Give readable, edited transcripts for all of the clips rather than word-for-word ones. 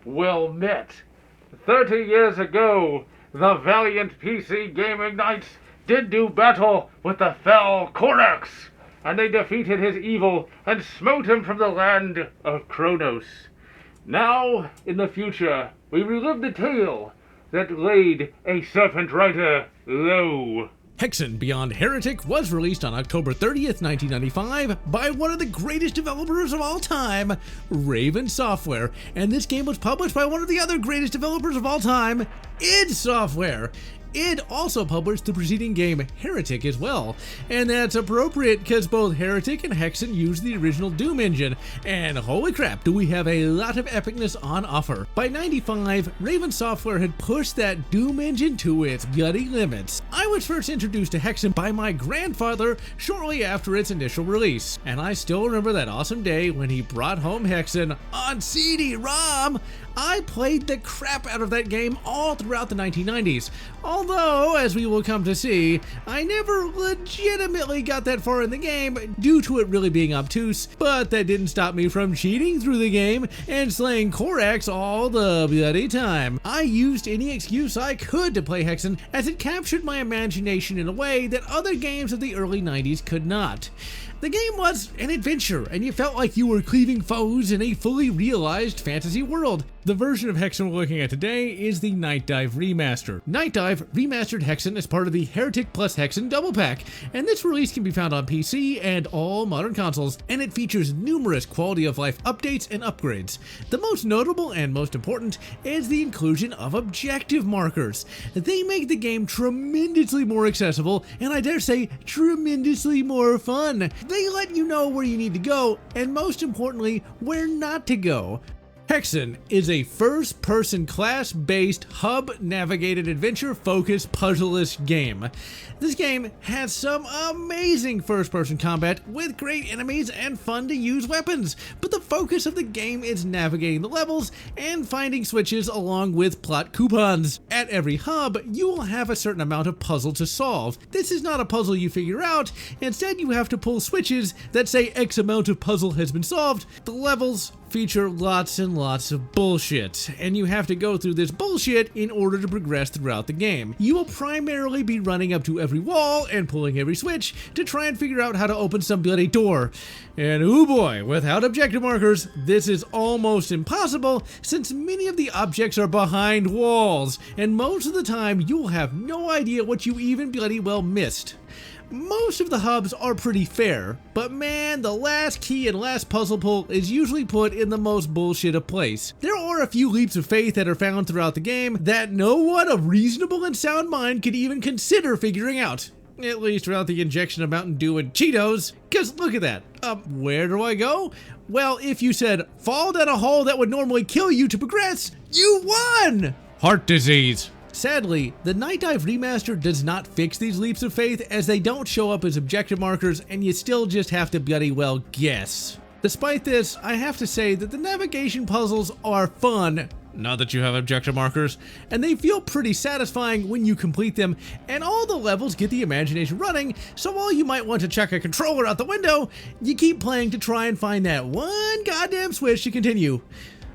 Well met. 30 years ago, the valiant PC gaming knights did do battle with the fell Korax, and they defeated his evil and smote him from the land of Kronos. Now, in the future, we relive the tale that laid a serpent rider low. Hexen Beyond Heretic was released on October 30th, 1995 by one of the greatest developers of all time, Raven Software, and this game was published by one of the other greatest developers of all time, id Software. id also published the preceding game Heretic as well, and that's appropriate because both Heretic and Hexen use the original Doom engine, and holy crap do we have a lot of epicness on offer. By 95, Raven Software had pushed that Doom engine to its bloody limits. I was first introduced to Hexen by my grandfather shortly after its initial release, and I still remember that awesome day when he brought home Hexen on CD-ROM. I played the crap out of that game all throughout the 1990s, although, as we will come to see, I never legitimately got that far in the game due to it really being obtuse, but that didn't stop me from cheating through the game and slaying Korax all the bloody time. I used any excuse I could to play Hexen, as it captured my imagination in a way that other games of the early 90s could not. The game was an adventure, and you felt like you were cleaving foes in a fully realized fantasy world. The version of Hexen we're looking at today is the Night Dive Remaster. Night Dive remastered Hexen as part of the Heretic plus Hexen double pack, and this release can be found on PC and all modern consoles, and it features numerous quality of life updates and upgrades. The most notable and most important is the inclusion of objective markers. They make the game tremendously more accessible, and I dare say tremendously more fun. They let you know where you need to go, and most importantly, where not to go. Hexen is a first-person class-based, hub-navigated, adventure-focused, puzzle-ish game. This game has some amazing first-person combat with great enemies and fun-to-use weapons, but the focus of the game is navigating the levels and finding switches along with plot coupons. At every hub, you will have a certain amount of puzzle to solve. This is not a puzzle you figure out, instead you have to pull switches that say X amount of puzzle has been solved. The levels feature lots and lots of bullshit, and you have to go through this bullshit in order to progress throughout the game. You will primarily be running up to every wall and pulling every switch to try and figure out how to open some bloody door. And oh boy, without objective markers, this is almost impossible since many of the objects are behind walls, and most of the time you will have no idea what you even bloody well missed. Most of the hubs are pretty fair, but man, the last key and last puzzle pull is usually put in the most bullshit of place. There are a few leaps of faith that are found throughout the game that no one of reasonable and sound mind could even consider figuring out. At least without the injection of Mountain Dew and Cheetos, cause look at that. Where do I go? Well, if you said, fall down a hole that would normally kill you to progress, you won! Heart disease. Sadly, the Night Dive Remaster does not fix these leaps of faith, as they don't show up as objective markers and you still just have to bloody well guess. Despite this, I have to say that the navigation puzzles are fun, now that you have objective markers, and they feel pretty satisfying when you complete them, and all the levels get the imagination running, so while you might want to chuck a controller out the window, you keep playing to try and find that one goddamn switch to continue.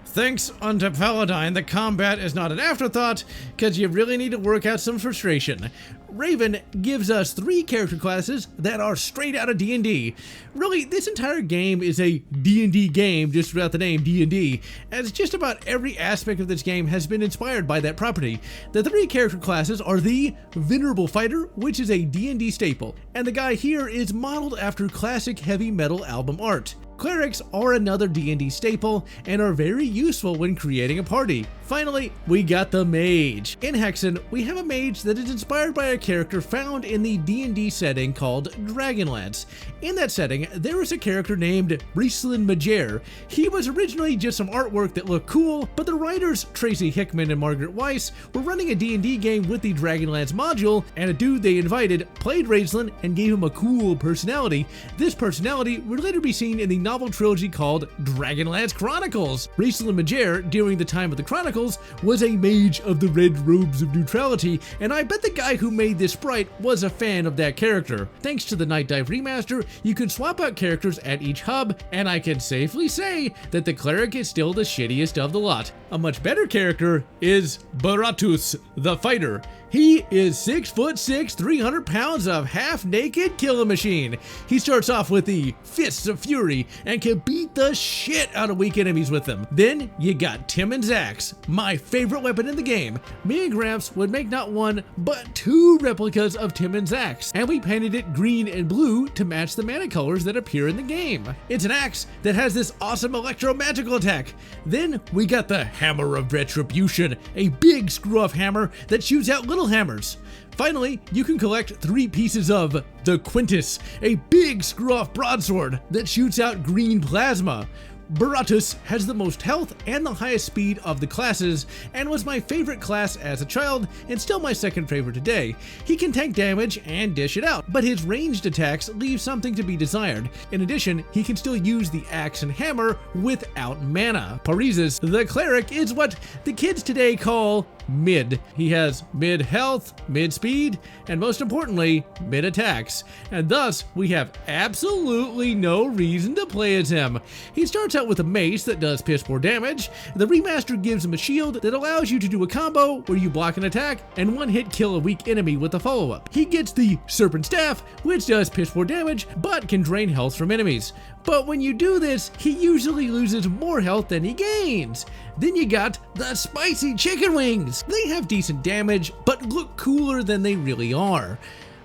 Thanks unto Paladine, the combat is not an afterthought, cause you really need to work out some frustration. Raven gives us 3 character classes that are straight out of D&D. Really, this entire game is a D&D game just without the name D&D, as just about every aspect of this game has been inspired by that property. The 3 character classes are the Venerable Fighter, which is a D&D staple, and the guy here is modeled after classic heavy metal album art. Clerics are another D&D staple and are very useful when creating a party. Finally, we got the Mage. In Hexen, we have a mage that is inspired by a character found in the D&D setting called Dragonlance. In that setting, there is a character named Riesling Majer. He was originally just some artwork that looked cool, but the writers Tracy Hickman and Margaret Weiss were running a D&D game with the Dragonlance module, and a dude they invited played Riesling and gave him a cool personality. This personality would later be seen in the novel trilogy called Dragonlance Chronicles. Riesling Majer, during the time of the Chronicles, Knuckles was a mage of the red robes of neutrality, and I bet the guy who made this sprite was a fan of that character. Thanks to the Night Dive remaster, you can swap out characters at each hub, and I can safely say that the cleric is still the shittiest of the lot. A much better character is Baratus, the fighter. He is 6'6", 300 pounds of half-naked killing machine. He starts off with the Fists of Fury and can beat the shit out of weak enemies with them. Then you got Timon's Axe, my favorite weapon in the game. Me and Gramps would make not one, but two replicas of Timon's Axe, and we painted it green and blue to match the mana colors that appear in the game. It's an axe that has this awesome electro-magical attack. Then we got the Hammer of Retribution, a big screw-off hammer that shoots out little hammers. Finally, you can collect 3 pieces of the Quintus, a big screw-off broadsword that shoots out green plasma. Baratus has the most health and the highest speed of the classes, and was my favorite class as a child, and still my second favorite today. He can tank damage and dish it out, but his ranged attacks leave something to be desired. In addition, he can still use the axe and hammer without mana. Parises, the cleric, is what the kids today call mid. He has mid health, mid speed, and most importantly, mid attacks. And thus, we have absolutely no reason to play as him. He starts out with a mace that does piss poor damage. The remaster gives him a shield that allows you to do a combo where you block an attack and one hit kill a weak enemy with a follow-up. He gets the Serpent Staff, which does piss poor damage, but can drain health from enemies. But when you do this, he usually loses more health than he gains. Then you got the Spicy Chicken Wings. They have decent damage, but look cooler than they really are.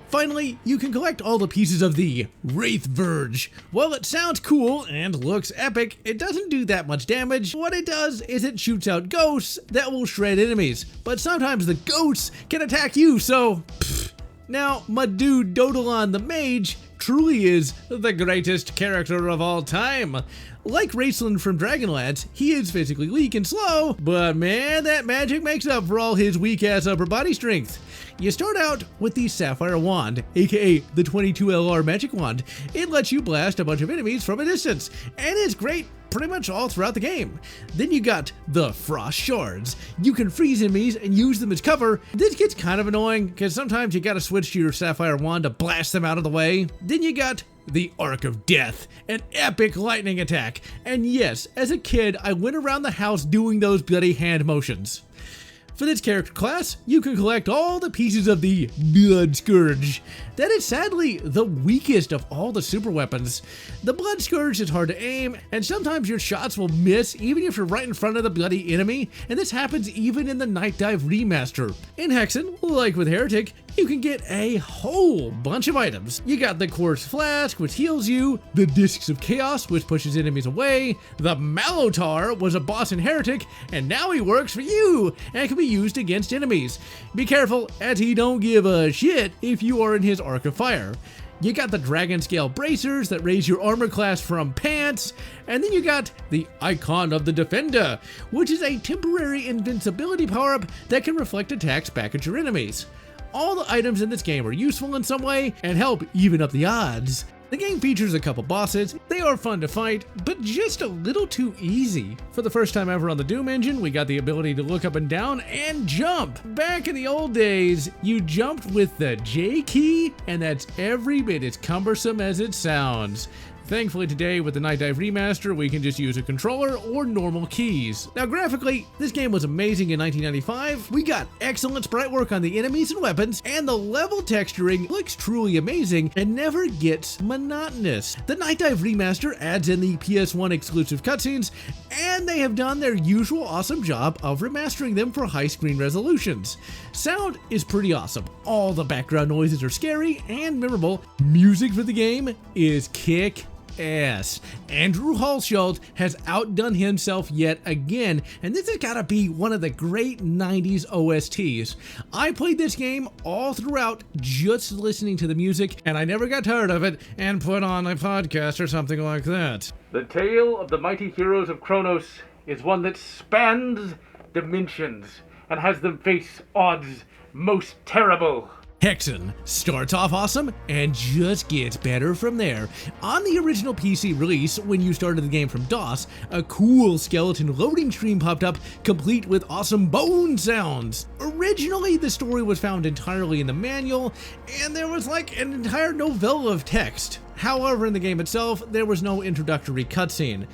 Finally, you can collect all the pieces of the Wraith Verge. While it sounds cool and looks epic, it doesn't do that much damage. What it does is it shoots out ghosts that will shred enemies, but sometimes the ghosts can attack you, so pfft. Now, my dude Dodalon the Mage truly is the greatest character of all time. Like Raceland from Dragonlance, he is physically weak and slow, but man, that magic makes up for all his weak-ass upper body strength. You start out with the Sapphire Wand, aka the 22LR Magic Wand. It lets you blast a bunch of enemies from a distance, and it's great pretty much all throughout the game. Then you got the Frost Shards. You can freeze enemies and use them as cover. This gets kind of annoying, because sometimes you gotta switch to your Sapphire Wand to blast them out of the way. Then you got the Arc of Death, an epic lightning attack. And yes, as a kid, I went around the house doing those bloody hand motions. For this character class, you can collect all the pieces of the Blood Scourge. That is sadly the weakest of all the super weapons. The Blood Scourge is hard to aim, and sometimes your shots will miss even if you're right in front of the bloody enemy, and this happens even in the Night Dive remaster. In Hexen, like with Heretic, you can get a whole bunch of items. You got the Quartz Flask, which heals you, the Discs of Chaos, which pushes enemies away, the Malotar was a boss in Heretic, and now he works for you, and can be used against enemies. Be careful, as he don't give a shit if you are in his Arc of Fire. You got the Dragon Scale Bracers that raise your armor class from pants, and then you got the Icon of the Defender, which is a temporary invincibility power-up that can reflect attacks back at your enemies. All the items in this game are useful in some way and help even up the odds. The game features a couple bosses. They are fun to fight, but just a little too easy. For the first time ever on the Doom engine, we got the ability to look up and down and jump. Back in the old days, you jumped with the J key, and that's every bit as cumbersome as it sounds. Thankfully today, with the Night Dive remaster, we can just use a controller or normal keys. Now graphically, this game was amazing in 1995. We got excellent sprite work on the enemies and weapons, and the level texturing looks truly amazing and never gets monotonous. The Night Dive remaster adds in the PS1 exclusive cutscenes, and they have done their usual awesome job of remastering them for high screen resolutions. Sound is pretty awesome. All the background noises are scary and memorable. Music for the game is kick-ass. Andrew Halsholt has outdone himself yet again, and this has gotta be one of the great 90s OSTs. I played this game all throughout just listening to the music, and I never got tired of it and put on a podcast or something like that. The tale of the mighty heroes of Kronos is one that spans dimensions and has them face odds most terrible. Hexen starts off awesome and just gets better from there. On the original PC release, when you started the game from DOS, a cool skeleton loading screen popped up, complete with awesome bone sounds. Originally, the story was found entirely in the manual, and there was like an entire novella of text. However, in the game itself, there was no introductory cutscene.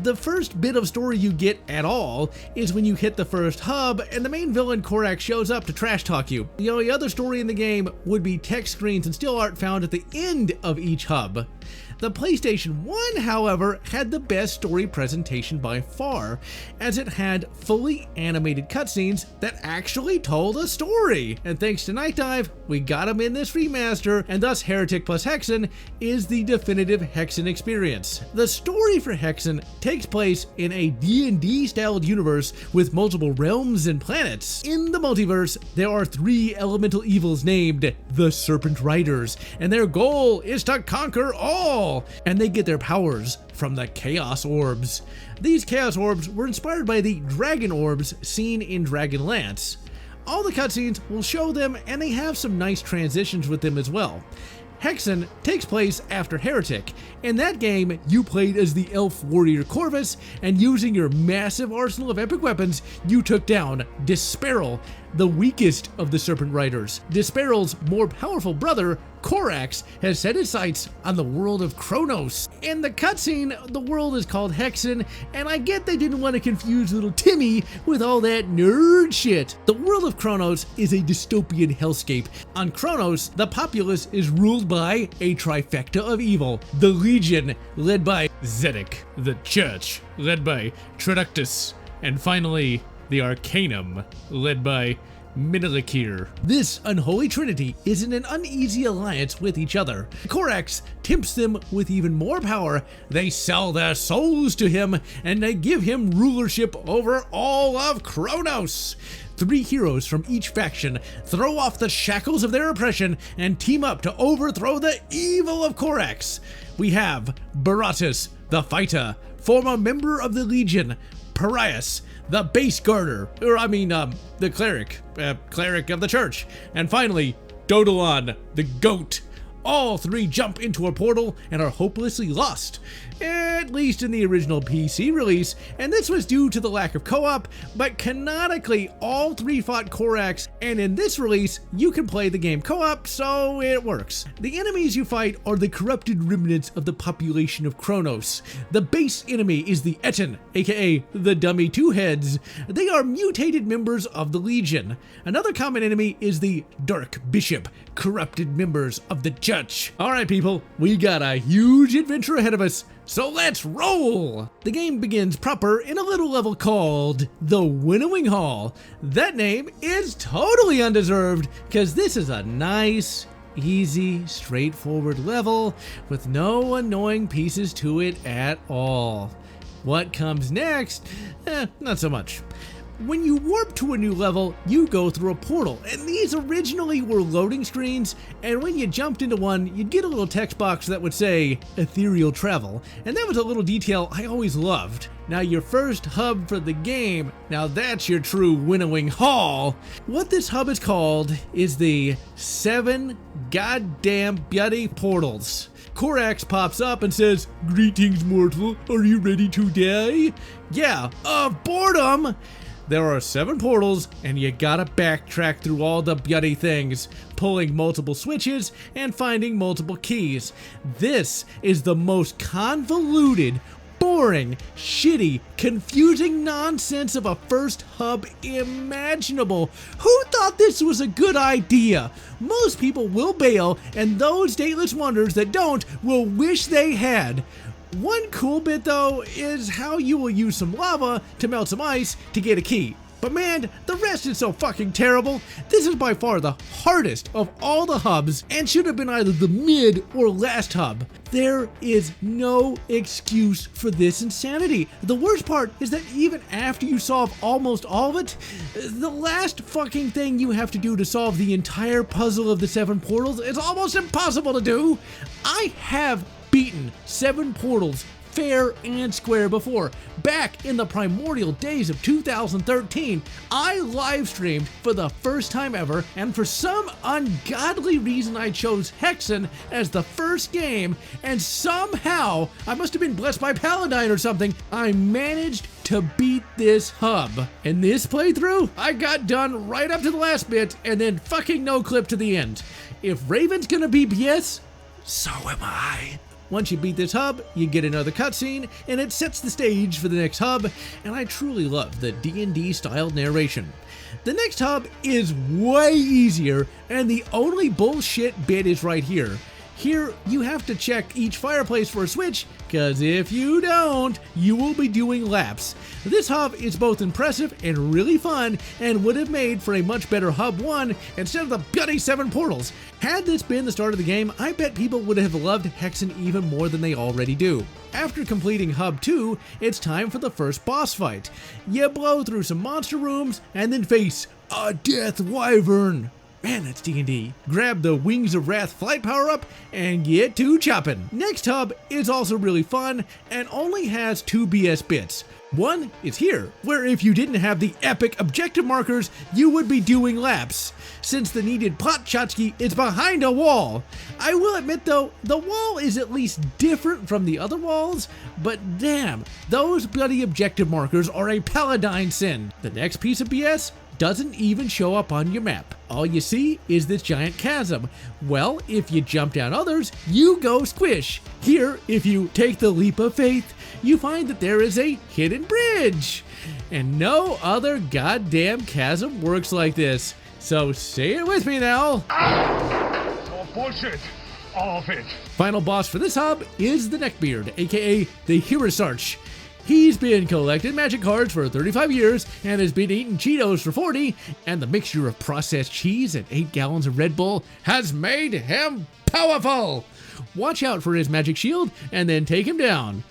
The first bit of story you get at all is when you hit the first hub and the main villain Korak shows up to trash talk you. The only other story in the game would be text screens and still art found at the end of each hub. The PlayStation 1, however, had the best story presentation by far, as it had fully animated cutscenes that actually told a story. And thanks to Night Dive, we got them in this remaster, and thus Heretic plus Hexen is the definitive Hexen experience. The story for Hexen takes place in a D&D styled universe with multiple realms and planets. In the multiverse, there are 3 elemental evils named the Serpent Riders, and their goal is to conquer all. And they get their powers from the Chaos Orbs. These Chaos Orbs were inspired by the Dragon Orbs seen in Dragonlance. All the cutscenes will show them, and they have some nice transitions with them as well. Hexen takes place after Heretic. In that game, you played as the elf warrior Corvus, and using your massive arsenal of epic weapons, you took down Disparal, the weakest of the Serpent Riders. Disparal's more powerful brother, Korax, has set his sights on the world of Kronos. In the cutscene, the world is called Hexen, and I get they didn't want to confuse little Timmy with all that nerd shit. The world of Kronos is a dystopian hellscape. On Kronos, the populace is ruled by a trifecta of evil. The Legion, led by Zedek. The Church, led by Traductus. And finally, the Arcanum, led by Minilakir. This unholy trinity is in an uneasy alliance with each other. Korax tempts them with even more power. They sell their souls to him, and they give him rulership over all of Kronos. 3 heroes from each faction throw off the shackles of their oppression and team up to overthrow the evil of Korax. We have Baratus, the fighter, former member of the Legion, Parias, the base guarder, the cleric of the church, and finally, Dodalon, the goat. All 3 jump into a portal and are hopelessly lost, at least in the original PC release, and this was due to the lack of co-op, but canonically all 3 fought Korax, and in this release you can play the game co-op, so it works. The enemies you fight are the corrupted remnants of the population of Kronos. The base enemy is the Etten, aka the dummy 2 heads. They are mutated members of the Legion. Another common enemy is the Dark Bishop, corrupted members of the Church. Alright people, we got a huge adventure ahead of us, so let's roll! The game begins proper in a little level called the Winnowing Hall. That name is totally undeserved, because this is a nice, easy, straightforward level with no annoying pieces to it at all. What comes next? Not so much. When you warp to a new level, you go through a portal, and these originally were loading screens, and when you jumped into one, you'd get a little text box that would say, Ethereal Travel, and that was a little detail I always loved. Now your first hub for the game, now that's your true winnowing hall. What this hub is called is the 7 goddamn bloody portals. Korax pops up and says, Greetings mortal, are you ready to die? Yeah, of boredom! There are 7 portals, and you gotta backtrack through all the bloody things, pulling multiple switches and finding multiple keys. This is the most convoluted, boring, shitty, confusing nonsense of a first hub imaginable. Who thought this was a good idea? Most people will bail, and those dateless wonders that don't will wish they had. One cool bit though is how you will use some lava to melt some ice to get a key. But man, the rest is so fucking terrible. This is by far the hardest of all the hubs and should have been either the mid or last hub. There is no excuse for this insanity. The worst part is that even after you solve almost all of it, the last fucking thing you have to do to solve the entire puzzle of the 7 portals is almost impossible to do. I have beaten 7 portals fair and square before. Back in the primordial days of 2013, I live streamed for the first time ever, and for some ungodly reason I chose Hexen as the first game, and somehow, I must have been blessed by Paladine or something, I managed to beat this hub. In this playthrough, I got done right up to the last bit and then fucking no clip to the end. If Raven's gonna be BS, so am I. Once you beat this hub, you get another cutscene, and it sets the stage for the next hub, and I truly love the D&D style narration. The next hub is way easier, and the only bullshit bit is right here. Here, you have to check each fireplace for a switch, cause if you don't, you will be doing laps. This hub is both impressive and really fun, and would have made for a much better hub 1 instead of the bloody 7 portals. Had this been the start of the game, I bet people would have loved Hexen even more than they already do. After completing hub 2, it's time for the first boss fight. You blow through some monster rooms, and then face a death wyvern. Man, that's D&D. Grab the Wings of Wrath flight power-up and get to chopping. Next hub is also really fun and only has 2 BS bits. One is here, where if you didn't have the epic objective markers, you would be doing laps. Since the needed pot tchotchke is behind a wall. I will admit though, the wall is at least different from the other walls, but damn, those bloody objective markers are a Paladine sin. The next piece of BS doesn't even show up on your map. All you see is this giant chasm. Well, if you jump down others, you go squish. Here, if you take the leap of faith, you find that there is a hidden bridge. And no other goddamn chasm works like this. So say it with me now. Oh, bullshit. All of it. Final boss for this hub is the Neckbeard, aka the Heretic. He's been collecting magic cards for 35 years and has been eating Cheetos for 40, and the mixture of processed cheese and 8 gallons of Red Bull has made him powerful. Watch out for his magic shield and then take him down.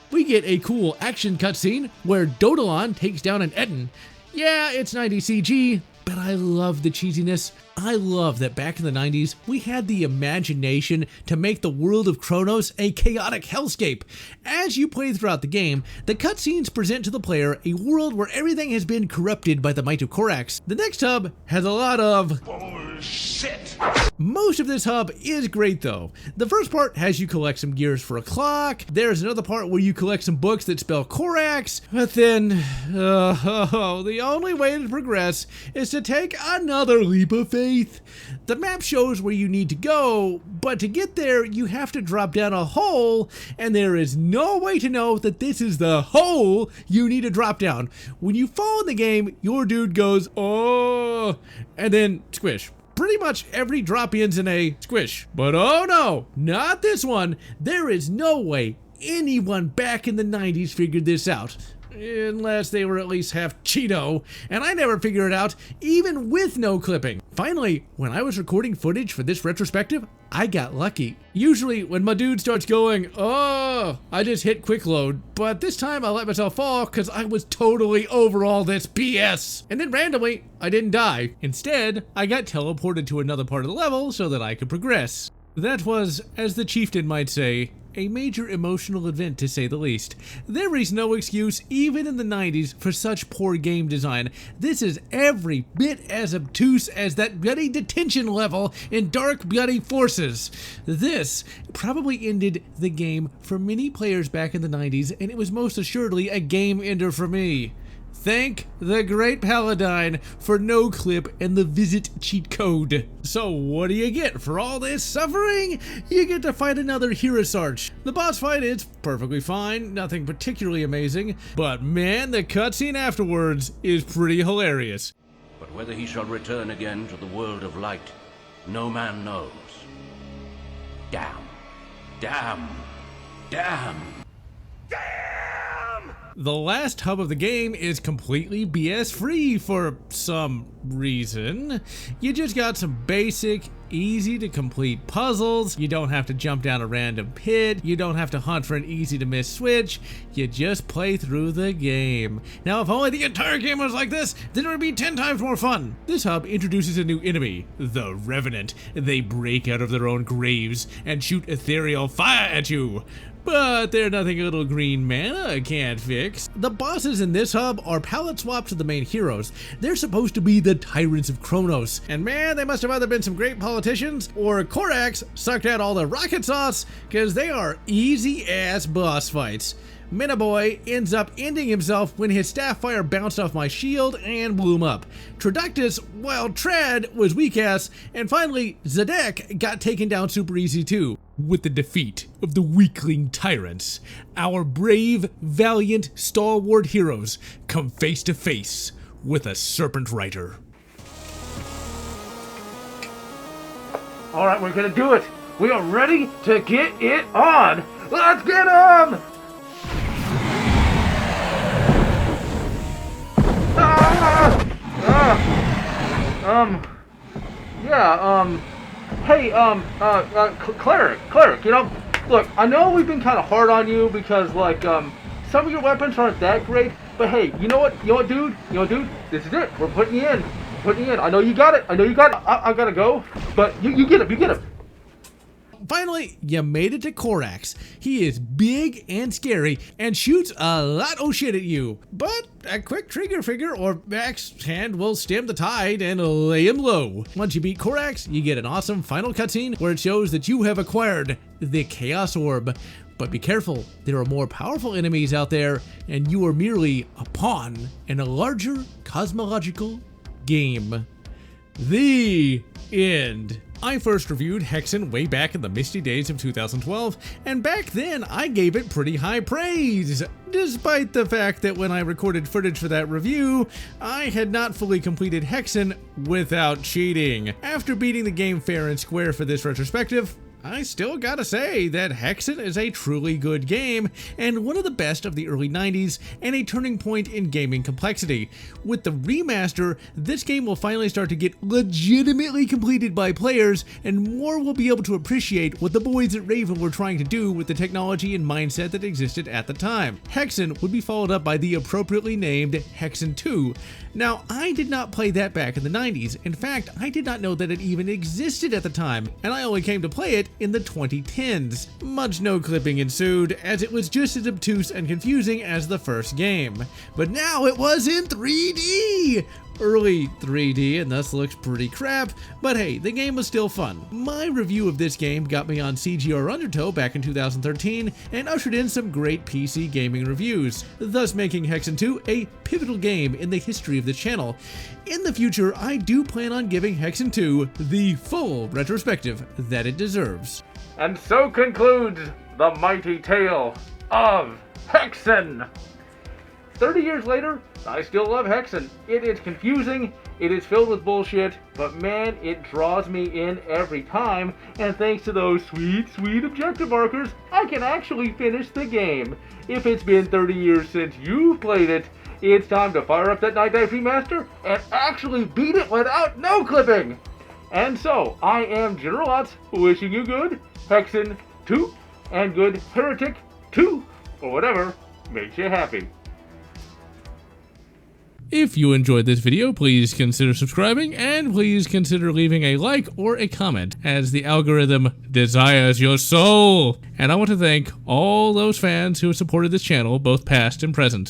We get a cool action cutscene where Dodalon takes down an Etten. Yeah, it's 90 CG, but I love the cheesiness. I love that back in the 90s, we had the imagination to make the world of Chronos a chaotic hellscape. As you play throughout the game, the cutscenes present to the player a world where everything has been corrupted by the might of Korax. The next hub has a lot of bullshit. Most of this hub is great though. The first part has you collect some gears for a clock. There's another part where you collect some books that spell Korax. But then, the only way to progress is to take another leap of faith. The map shows where you need to go, but to get there, you have to drop down a hole, and there is no way to know that this is the hole you need to drop down. When you fall in the game, your dude goes, oh, and then squish. Pretty much every drop ends in a squish. But oh no, not this one. There is no way anyone back in the 90s figured this out. Unless they were at least half Cheeto, and I never figured it out, even with no clipping. Finally, when I was recording footage for this retrospective, I got lucky. Usually, when my dude starts going, oh, I just hit quick load, but this time I let myself fall because I was totally over all this BS. And then randomly, I didn't die. Instead, I got teleported to another part of the level so that I could progress. That was, as the chieftain might say, a major emotional event to say the least. There is no excuse, even in the 90s, for such poor game design. This is every bit as obtuse as that bloody detention level in Dark Bloody Forces. This probably ended the game for many players back in the 90s, and it was most assuredly a game ender for me. Thank the great Paladine for no clip and the visit cheat code. So what do you get for all this suffering? You get to fight another Heretic. The boss fight is perfectly fine, nothing particularly amazing, but man, the cutscene afterwards is pretty hilarious. But whether he shall return again to the world of light, no man knows. Damn. Damn. Damn. The last hub of the game is completely BS free for some reason. You just got some basic, easy to complete puzzles. You don't have to jump down a random pit. You don't have to hunt for an easy to miss switch. You just play through the game. Now, if only the entire game was like this, then it would be 10 times more fun. This hub introduces a new enemy, the Revenant. They break out of their own graves and shoot ethereal fire at you. but they're nothing a little green mana can't fix. The bosses in this hub are palette swaps of the main heroes. They're supposed to be the tyrants of Kronos, and man, they must have either been some great politicians or Korax sucked out all the rocket sauce, because they are easy-ass boss fights. Minaboy ends up ending himself when his staff fire bounced off my shield and blew him up. Traductus, well, Trad was weak-ass, and finally, Zedek got taken down super easy too. With the defeat of the weakling tyrants, our brave, valiant, stalwart heroes come face to face with a serpent rider. Alright, we're gonna do it! We are ready to get it on! Let's get 'em! Hey, Cleric, you know, look, I know we've been kind of hard on you because, like, some of your weapons aren't that great, but hey, you know what, dude, this is it, we're putting you in, I know you got it, I gotta go, but you get him. Finally, you made it to Korax. He is big and scary and shoots a lot of shit at you. But a quick trigger finger or axe hand will stem the tide and lay him low. Once you beat Korax, you get an awesome final cutscene where it shows that you have acquired the Chaos Orb. But be careful, there are more powerful enemies out there, and you are merely a pawn in a larger cosmological game. The end. I first reviewed Hexen way back in the misty days of 2012, and back then I gave it pretty high praise, despite the fact that when I recorded footage for that review, I had not fully completed Hexen without cheating. After beating the game fair and square for this retrospective, I still gotta say that Hexen is a truly good game and one of the best of the early 90s and a turning point in gaming complexity. With the remaster, this game will finally start to get legitimately completed by players and more will be able to appreciate what the boys at Raven were trying to do with the technology and mindset that existed at the time. Hexen would be followed up by the appropriately named Hexen 2. Now, I did not play that back in the 90s. In fact, I did not know that it even existed at the time, and I only came to play it in the 2010s. Much no clipping ensued, as it was just as obtuse and confusing as the first game. But now it was in 3D! Early 3D and thus looks pretty crap, but hey, the game was still fun. My review of this game got me on CGR Undertow back in 2013 and ushered in some great PC gaming reviews, thus making Hexen 2 a pivotal game in the history of the channel. In the future, I do plan on giving Hexen 2 the full retrospective that it deserves. And so concludes the mighty tale of Hexen. 30 years later, I still love Hexen. It is confusing, it is filled with bullshit, but man, it draws me in every time, and thanks to those sweet objective markers, I can actually finish the game. If it's been 30 years since you've played it, it's time to fire up that Night Dive Remaster and actually beat it without no clipping! And so, I am General Lotz, wishing you good Hexen 2, and good Heretic 2, or whatever makes you happy. If you enjoyed this video, please consider subscribing and please consider leaving a like or a comment as the algorithm desires your soul. And I want to thank all those fans who have supported this channel, both past and present.